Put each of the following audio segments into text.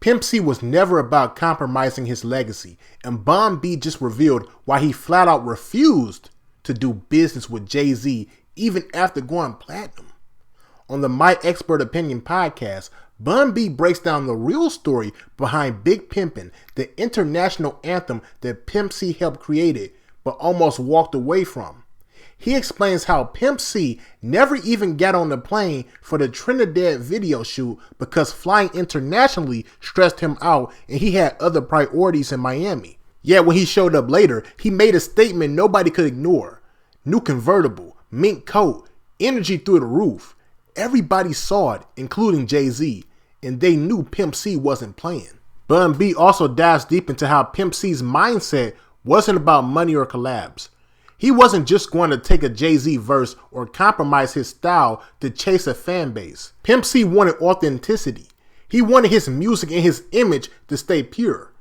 Pimp C was never about compromising his legacy, and Bun B just revealed why he flat out refused to do business with Jay-Z even after going platinum. On the My Expert Opinion podcast, Bun B breaks down the real story behind Big Pimping, the international anthem that Pimp C helped create it, but almost walked away from. He explains how Pimp C never even got on the plane for the Trinidad video shoot because flying internationally stressed him out and he had other priorities in Miami. Yet when he showed up later, he made a statement nobody could ignore. New convertible, mink coat, energy through the roof. Everybody saw it, including Jay-Z, and they knew Pimp C wasn't playing. Bun B also dives deep into how Pimp C's mindset wasn't about money or collabs. He wasn't just going to take a Jay-Z verse or compromise his style to chase a fan base. Pimp C wanted authenticity. He wanted his music and his image to stay pure,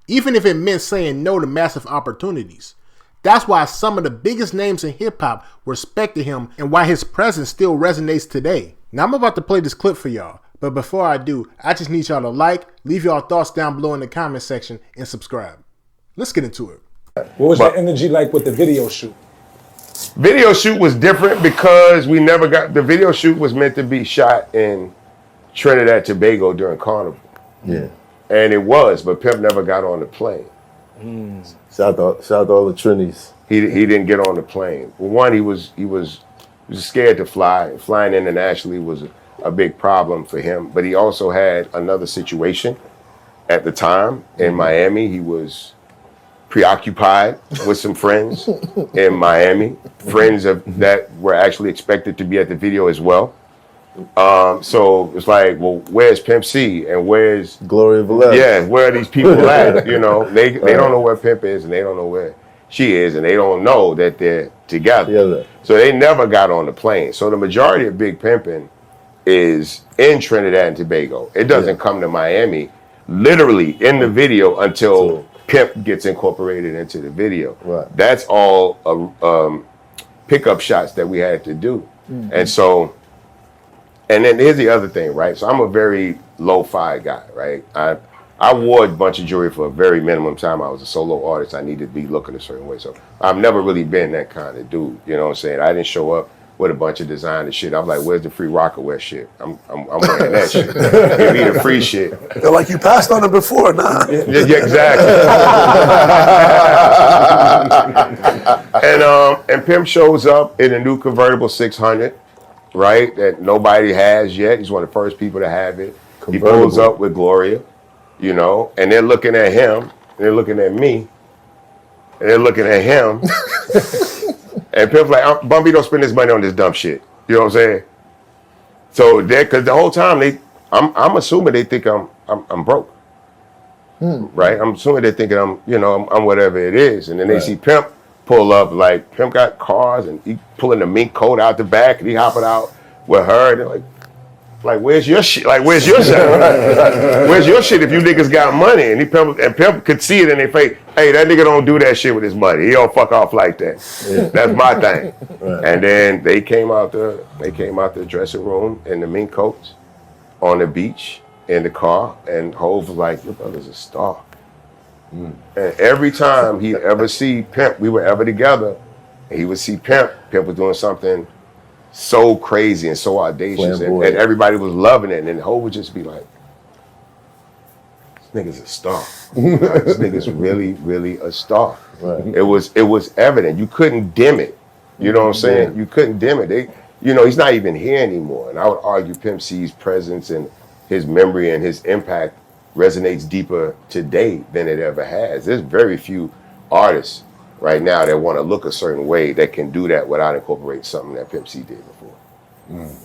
even if it meant saying no to massive opportunities. That's why some of the biggest names in hip-hop respected him and why his presence still resonates today. Now I'm about to play this clip for y'all, but before I do, I just need y'all to like, leave y'all thoughts down below in the comment section, and subscribe. Let's get into it. What was the energy like with the video shoot? Video shoot was different because we never got, the video shoot was meant to be shot in Trinidad, Tobago during Carnival. Yeah. And it was, but Pimp never got on the plane. Shout out to all the Trinis. He didn't get on the plane. Well, one, he was scared to fly. Flying internationally was a big problem for him. But he also had another situation at the time in Miami. He was preoccupied with some friends in Miami, friends that were actually expected to be at the video as well. So it's like, well, where's Pimp C and where's Gloria Velez? Yeah, where are these people at? You know, they don't know where Pimp is and they don't know where she is and they don't know that they're together. So they never got on the plane. So the majority of Big Pimping is in Trinidad and Tobago. It doesn't come to Miami literally in the video until Pimp gets incorporated into the video. Right. That's all pickup shots that we had to do. And so, and then here's the other thing, right? So I'm a very lo-fi guy, right? I wore a bunch of jewelry for a very minimum time. I was a solo artist. I needed to be looking a certain way. So I've never really been that kind of dude. You know what I'm saying? I didn't show up with a bunch of designer shit. I'm like, where's the free Rockaware shit? I'm wearing that shit. Give me the free shit. They're like, you passed on it before, nah. Yeah, exactly. And Pimp shows up in a new convertible 600, right? That nobody has yet. He's one of the first people to have it. He pulls up with Gloria, you know, and they're looking at him, and they're looking at me, and they're looking at him. And Pimp's like, Bun B don't spend his money on this dumb shit. You know what I'm saying? So because the whole time I'm assuming they think I'm broke, right? I'm assuming they're thinking I'm whatever it is, and then they see Pimp pull up, like Pimp got cars and he pulling the mink coat out the back and he hopping out with her. And they're like, where's your shit? Like, where's your shit? Where's your shit if you niggas got money? And Pimp could see it in their face. Hey, that nigga don't do that shit with his money. He don't fuck off like that. Yeah. That's my thing. Right. And then they came out the dressing room in the mink coats on the beach in the car, and Hov was like, your brother's a star. And every time he'd ever see Pimp, we were ever together, and he would see Pimp was doing something so crazy and so audacious, and everybody was loving it, and then Hov would just be like, this nigga's a star. Like, this nigga's really, really a star. Right. It was evident. You couldn't dim it. You know what I'm saying? Yeah. You couldn't dim it. He's not even here anymore. And I would argue Pimp C's presence and his memory and his impact resonates deeper today than it ever has. There's very few artists right now that want to look a certain way that can do that without incorporating something that Pimp C did before.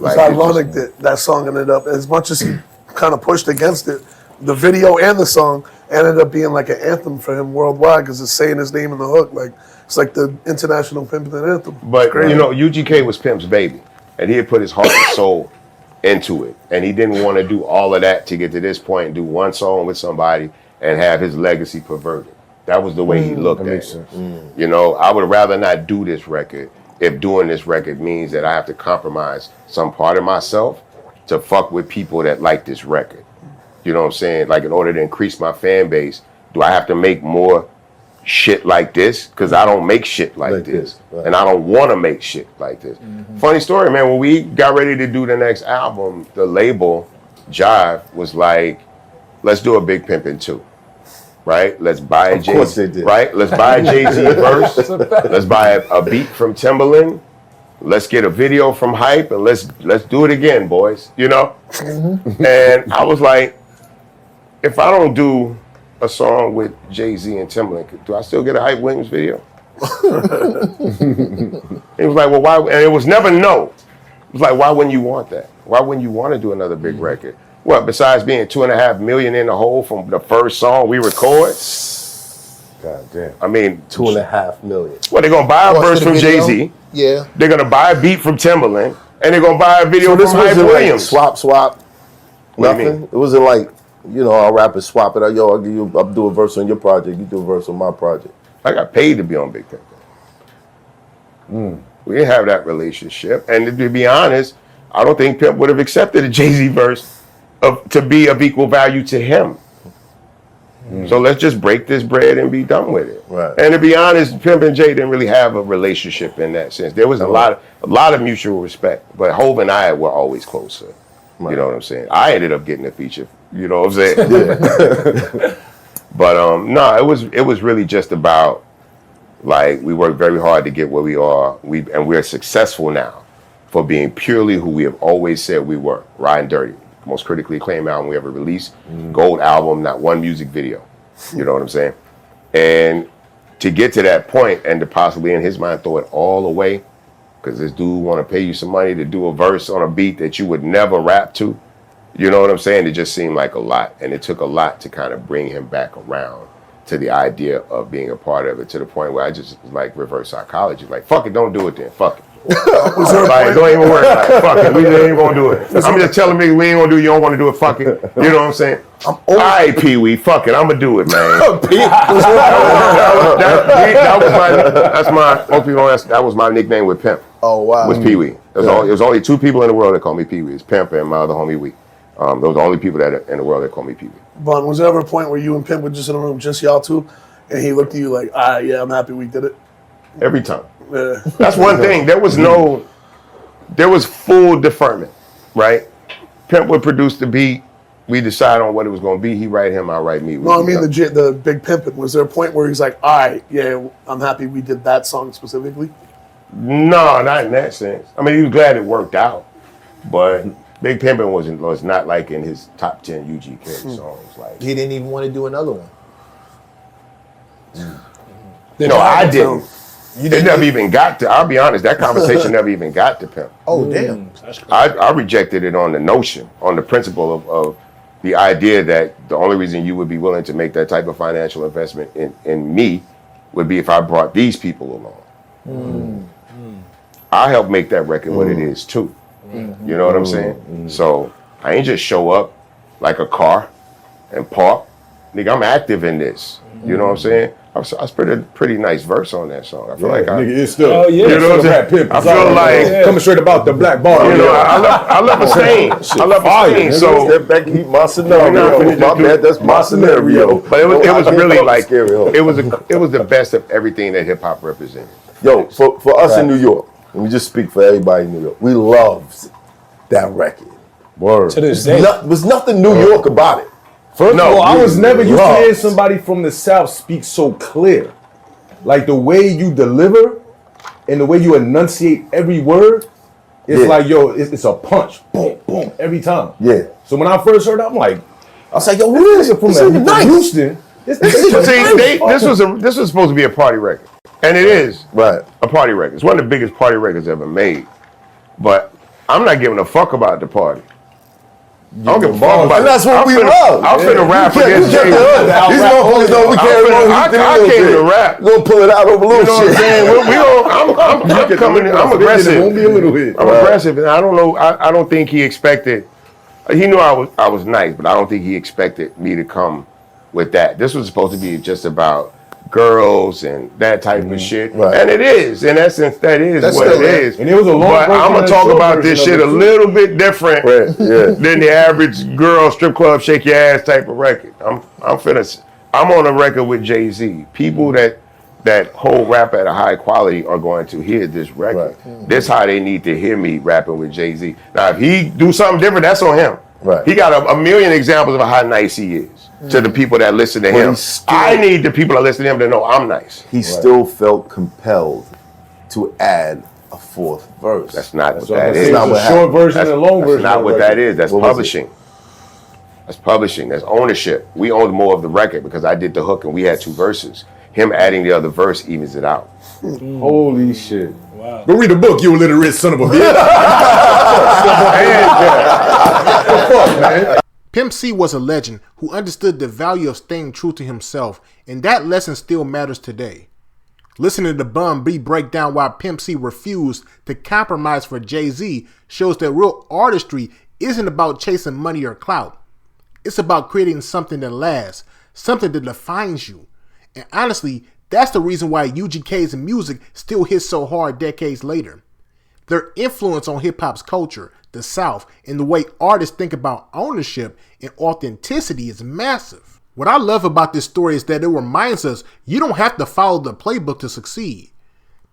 It's ironic that song ended up, as much as he kind of pushed against it, the video and the song ended up being like an anthem for him worldwide because it's saying his name in the hook. Like, it's like the international pimping anthem. But, UGK was Pimp's baby, and he had put his heart and soul into it. And he didn't want to do all of that to get to this point and do one song with somebody and have his legacy perverted. That was the way he looked at it. I would rather not do this record if doing this record means that I have to compromise some part of myself to fuck with people that like this record. You know what I'm saying? Like, in order to increase my fan base, do I have to make more shit like this? Because I don't make shit like this. Right. And I don't want to make shit like this. Funny story, man. When we got ready to do the next album, the label, Jive, was like, let's do a Big Pimping 2. Right? Let's buy a Jay-Z. Of course they did. Right? Let's buy a Jay-Z verse. Let's buy a beat from Timbaland. Let's get a video from Hype, and let's do it again, boys. You know? And I was like, if I don't do a song with Jay-Z and Timbaland, do I still get a Hype Williams video? He was like, well, why? And it was never no. It was like, why wouldn't you want that? Why wouldn't you want to do another big record? What, besides being 2.5 million in the hole from the first song we record? God damn. I mean, 2.5 million. well, they're going to buy a verse from Jay-Z. Yeah. They're going to buy a beat from Timbaland. And they're going to buy a video So this from Hype wasn't like Williams. swap, What do you nothing? mean? It wasn't like, you know, our rappers swap it out. Yo, I'll do a verse on your project. You do a verse on my project. I got paid to be on Big Pimping. We didn't have that relationship. And to be honest, I don't think Pimp would have accepted a Jay-Z verse to be of equal value to him. So let's just break this bread and be done with it. Right. And to be honest, Pimp and Jay didn't really have a relationship in that sense. There was a lot of mutual respect, but Hov and I were always closer. You know what I'm saying? I ended up getting a feature. You know what I'm saying? Yeah. But no, it was really just about, like, we worked very hard to get where we are. We're successful now for being purely who we have always said we were. Riding Dirty, most critically acclaimed album we ever released. Gold album, not one music video. You know what I'm saying? And to get to that point and to possibly, in his mind, throw it all away, because this dude want to pay you some money to do a verse on a beat that you would never rap to. You know what I'm saying? It just seemed like a lot. And it took a lot to kind of bring him back around to the idea of being a part of it, to the point where I just was like reverse psychology. Like, fuck it, don't do it then. Fuck it. Like, don't even worry about it. Fuck it. We ain't gonna do it. I'm just telling me we ain't gonna do it. You don't want to do it. Fuck it. You know what I'm saying? All right, Pee Wee. Fuck it. I'm gonna do it, man. That was my nickname with Pimp. Oh, wow. Was Pee Wee. There was only two people in the world that called me Pee Wee. It's Pimp and my other homie Wee. Those are the only people that in the world that call me Pee Wee. Bun, was there ever a point where you and Pimp were just in a room, just y'all two, and he looked at you like, yeah, I'm happy we did it? Every time. Yeah. That's one thing. There was full deferment, right? Pimp would produce the beat. We decide on what it was going to be. He write him, I write me. No, I mean the Big Pimpin'. Was there a point where he's like, all right, yeah, I'm happy we did that song specifically? No, not in that sense. I mean, he was glad it worked out, but Big Pimpin' was not like in his top 10 UGK songs. Like, He didn't even want to do another one. no, I didn't. It never even got to, I'll be honest, that conversation never even got to Pimp. Oh, damn. I rejected it on the notion, on the principle of the idea that the only reason you would be willing to make that type of financial investment in me would be if I brought these people along. I helped make that record what it is too. You know what I'm saying? So I ain't just show up like a car and park. Nigga, I'm active in this. You know what I'm saying? I spit a pretty nice verse on that song. I feel like nigga, it's still, Oh, yeah. you know what I'm saying? I feel like coming straight about the black bar. You know, I love a stain. I love a stain. So Step back, keep my scenario. My bad, that's my scenario. But it was really like it was the best of everything that hip hop represented. Yo, for us in New York, let me just speak for everybody in New York. We loved that record. Word. To this day. There's nothing New York about it. First of all, I was never used to loved. hear somebody from the South speak so clear. Like the way you deliver and the way you enunciate every word, it's like, yo, it's a punch. Boom, boom, every time. Yeah. So when I first heard it, I'm like, I was like, yo, who is it from Houston? This was supposed to be a party record. And it is Right. a party record. It's one of the biggest party records ever made. But I'm not giving a fuck about the party. I don't give a fuck about it. And that's what we love. I'm finna rap against Jay. These motherfuckers know we can't roll. I came to rap. We're gonna pull it out over a little You know what I'm shit. saying? I'm coming. I'm aggressive. It won't be a little hit. I'm aggressive, and I don't know. I don't think he expected. He knew I was nice, but I don't think he expected me to come with that. This was supposed to be just about girls and that type of shit. Right. And it is, in essence, that is That's what it still it. is. And it was a long But version I'm and gonna a talk short about this version shit a of it, too. little bit different Right, yeah. than the average girl strip club shake your ass type of record. I'm on a record with Jay-Z. People that hold rap at a high quality are going to hear this record. Right. This how they need to hear me rapping with Jay-Z. Now, if he do something different, that's on him. Right. He got a million examples of how nice he is to the people that listen to But him. he's still- I need the people that listen to him to know I'm nice. He still felt compelled to add a fourth verse. That's not what So that it's is. not a what short happened. version That's, and a long that's version. not of what the that record. is. That's What was it? publishing. That's publishing. That's ownership. We owned more of the record because I did the hook and we had 2 verses. Him adding the other verse evens it out. Holy shit. Wow. Go read the book, you illiterate son of a bitch. Pimp C was a legend who understood the value of staying true to himself, and that lesson still matters today. Listening to Bun B break down why Pimp C refused to compromise for Jay-Z shows that real artistry isn't about chasing money or clout. It's about creating something that lasts, something that defines you. And honestly, that's the reason why UGK's music still hits so hard decades later. Their influence on hip-hop's culture, the South, and the way artists think about ownership and authenticity is massive. What I love about this story is that it reminds us you don't have to follow the playbook to succeed.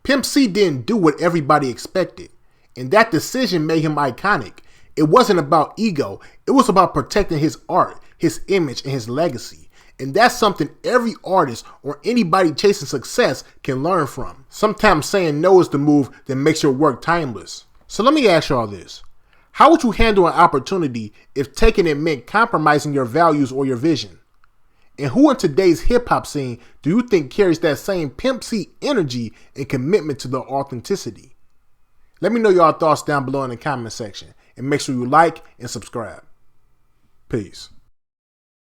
Pimp C didn't do what everybody expected, and that decision made him iconic. It wasn't about ego, it was about protecting his art, his image, and his legacy. And that's something every artist or anybody chasing success can learn from. Sometimes saying no is the move that makes your work timeless. So let me ask y'all this. How would you handle an opportunity if taking it meant compromising your values or your vision? And who in today's hip-hop scene do you think carries that same Pimp C energy and commitment to the authenticity? Let me know y'all thoughts down below in the comment section. And make sure you like and subscribe. Peace.